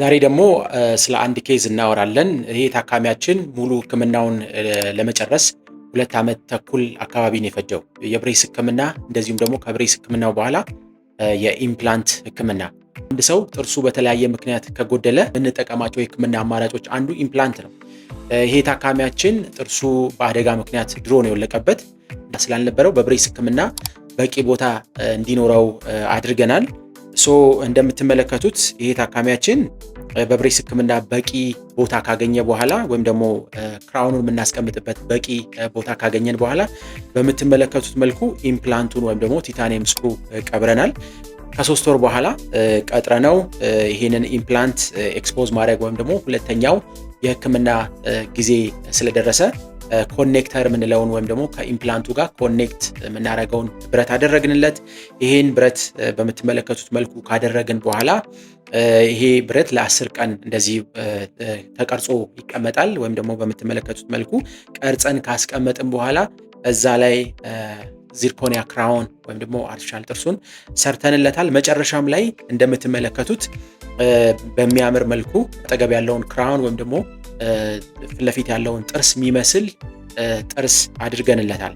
ዛሬ ደግሞ ስለ አንድ ኬዝ እናወራለን። ይሄ ታካሚያችን ሙሉ ህክምናውን ለመጨረስ 2 ዓመት ተኩል አካባቢ ነው የፈጀው። የብሬስ ህክምና እንደዚሁም ደግሞ ከብሬስ ህክምናው በኋላ የኢምፕላንት ህክምና። አንድ ሰው ጥርሱ በተለያየ ምክንያት ከጎደለ የምንጠቀማቸው የህክምና አማራጮች አንዱ ኢምፕላንት ነው። ይሄ ታካሚያችን ጥርሱ በአደጋ ምክንያት ድሮ ነው የወለቀበት ስላልነበረው በብሬስ ህክምና በቂ ቦታ እንዲኖረው አድርገናል። እንደምትመለከቱት ይሄ ታካሚያችን በብሬስ ህክምና በቂ ቦታ ካገኘ በኋላ ወይም ደግሞ ክራውኑን የምናስቀምጥበት በቂ ቦታ ካገኘን በኋላ በምትመለከቱት መልኩ ኢምፕላንቱን ወይም ደግሞ ቲታኒየም ስክሩ ቀብረናል። ከ3 ወር በኋላ ቀጥረነው ይሄንን ኢምፕላንት ኤክስፖዝ ማድረግ ወይም ደግሞ ሁለተኛው የህክምና ጊዜ ስለደረሰ ኮኔክተር የምንለውን ወይም ደግሞ ከኢምፕላንቱ ጋር ኮኔክት የምናደርገውን ብረት አደረግንለት። ይሄን ብረት በምትመለከቱት መልኩ ካደረግን በኋላ ይሄ ብረት ለ10 ቀን እንደዚህ ተቀርጾ ይቀመጣል። ወይም ደግሞ በምትመለከቱት መልኩ ቀርጸን ካስቀመጥን በኋላ እዛ ላይ ዚርኮኒያ ክራውን ወይም ደግሞ አርቲፊሻል ጥርሱን ሰርተንለታል። መጨረሻም ላይ እንደምትመለከቱት በሚያምር መልኩ አጠገብ ያለውን ክራውን ወይም ደግሞ ፊት ለፊት ያለውን ጥርስ የሚመስል ጥርስ አድርገንለታል።